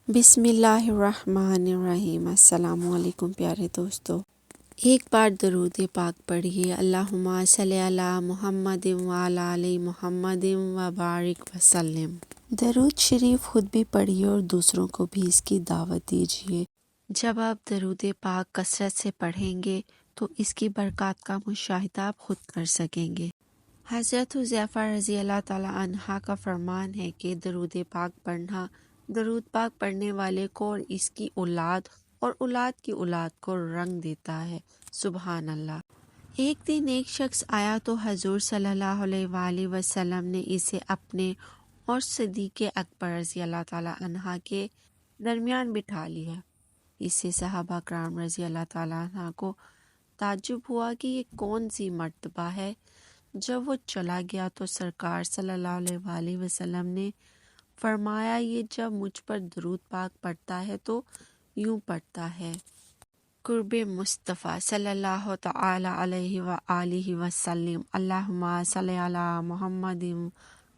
بسم اللہ الرحمن الرحیم۔ السلام علیکم پیارے دوستو، ایک بار درود پاک پڑھیے۔ اللہم صلی علی محمد وعلی آل محمد وبارک وسلم۔ درود شریف خود بھی پڑھیے اور دوسروں کو بھی اس کی دعوت دیجیے۔ جب آپ درود پاک کثرت سے پڑھیں گے تو اس کی برکات کا مشاہدہ آپ خود کر سکیں گے۔ حضرت حذیفہ رضی اللہ تعالیٰ عنہ کا فرمان ہے کہ درود پاک پڑھنا درود پاک پڑھنے والے کو اور اس کی اولاد اور اولاد کی اولاد کو رنگ دیتا ہے۔ سبحان اللہ۔ ایک دن ایک شخص آیا تو حضور صلی اللہ علیہ وآلہ وسلم نے اسے اپنے اور صدیق اکبر رضی اللہ تعالیٰ عنہ کے درمیان بٹھا لیا۔ اس سے صحابہ کرام رضی اللہ تعالیٰ عنہ کو تعجب ہوا کہ یہ کون سی مرتبہ ہے۔ جب وہ چلا گیا تو سرکار صلی اللہ علیہ وآلہ وسلم نے فرمایا، یہ جب مجھ پر درود پاک پڑھتا ہے تو یوں پڑھتا ہے: قرب مصطفیٰ صلی اللہ تعالی علیہ وآلہ وسلم، اللہم صلی علی محمد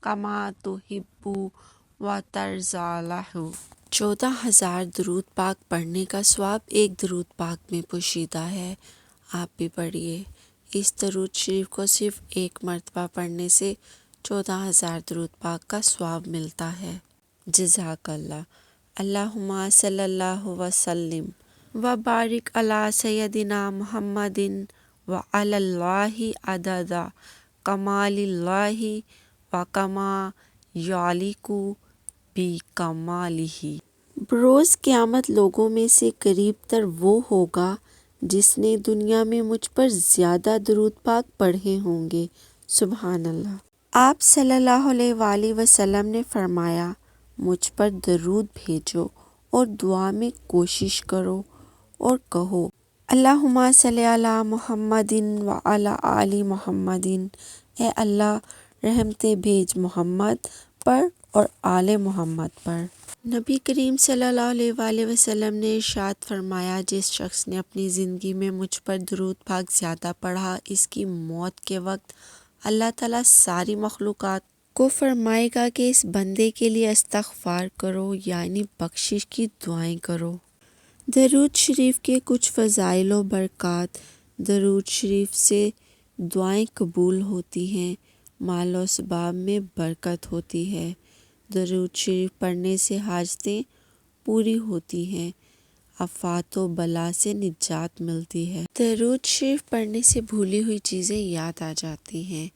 کما تحب و ترضی۔ 14,000 درود پاک پڑھنے کا ثواب ایک درود پاک میں پوشیدہ ہے۔ آپ بھی پڑھیے۔ اس درود شریف کو صرف ایک مرتبہ پڑھنے سے 14,000 درود پاک کا ثواب ملتا ہے۔ جزاک اللہ۔ اللہم صلی اللہ وسلم وبارک علی سیدنا محمد وعلی اللہ عدد کمال اللہ وکما یعلق بکمالہ۔ بروز قیامت لوگوں میں سے قریب تر وہ ہوگا جس نے دنیا میں مجھ پر زیادہ درود پاک پڑھے ہوں گے۔ سبحان اللہ۔ آپ صلی اللہ علیہ وآلہ وسلم نے فرمایا، مجھ پر درود بھیجو اور دعا میں کوشش کرو اور کہو: اللہم صلی علی محمد وعلی آل محمد۔ اے اللہ، رحمتیں بھیج محمد پر اور آل محمد پر۔ نبی کریم صلی اللہ علیہ وآلہ وسلم نے ارشاد فرمایا، جس شخص نے اپنی زندگی میں مجھ پر درود پاک زیادہ پڑھا، اس کی موت کے وقت اللہ تعالیٰ ساری مخلوقات کو فرمائے گا کہ اس بندے کے لیے استغفار کرو، یعنی بخشش کی دعائیں کرو۔ درود شریف کے کچھ فضائل و برکات: درود شریف سے دعائیں قبول ہوتی ہیں، مال و اسباب میں برکت ہوتی ہے۔ درود شریف پڑھنے سے حاجتیں پوری ہوتی ہیں، آفات و بلا سے نجات ملتی ہے۔ درود شریف پڑھنے سے بھولی ہوئی چیزیں یاد آ جاتی ہیں۔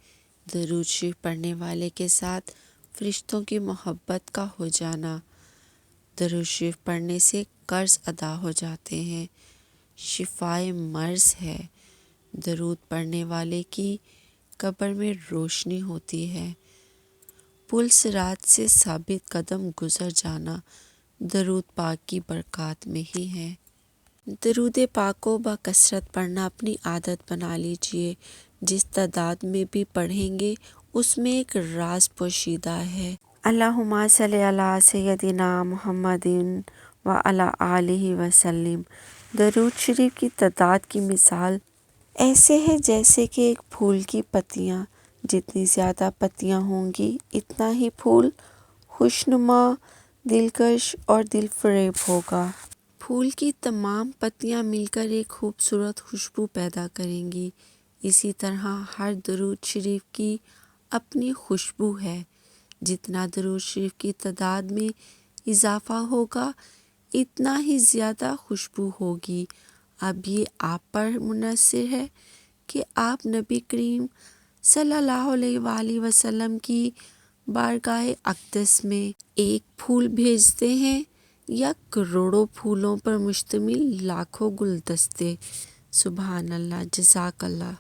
درود شریف پڑھنے والے کے ساتھ فرشتوں کی محبت کا ہو جانا۔ درود شریف پڑھنے سے قرض ادا ہو جاتے ہیں، شفائے مرض ہے۔ درود پڑھنے والے کی قبر میں روشنی ہوتی ہے۔ پل صراط سے ثابت قدم گزر جانا درود پاک کی برکات میں ہی ہے۔ درود پاک کو بکثرت پڑھنا اپنی عادت بنا لیجیے۔ جس تعداد میں بھی پڑھیں گے اس میں ایک راز پوشیدہ ہے۔ اللہم صلی علی سیدنا محمد وعلی آلہ وسلم۔ درود شریف کی تعداد کی مثال ایسے ہے جیسے کہ ایک پھول کی پتیاں، جتنی زیادہ پتیاں ہوں گی اتنا ہی پھول خوشنما، دلکش اور دل فریب ہوگا۔ پھول کی تمام پتیاں مل کر ایک خوبصورت خوشبو پیدا کریں گی۔ اسی طرح ہر درود شریف کی اپنی خوشبو ہے۔ جتنا درود شریف کی تعداد میں اضافہ ہوگا اتنا ہی زیادہ خوشبو ہوگی۔ اب یہ آپ پر منحصر ہے کہ آپ نبی کریم صلی اللہ علیہ وآلہ وسلم کی بارگاہ اقدس میں ایک پھول بھیجتے ہیں یا کروڑوں پھولوں پر مشتمل لاکھوں گلدستے۔ سبحان اللہ۔ جزاک اللہ۔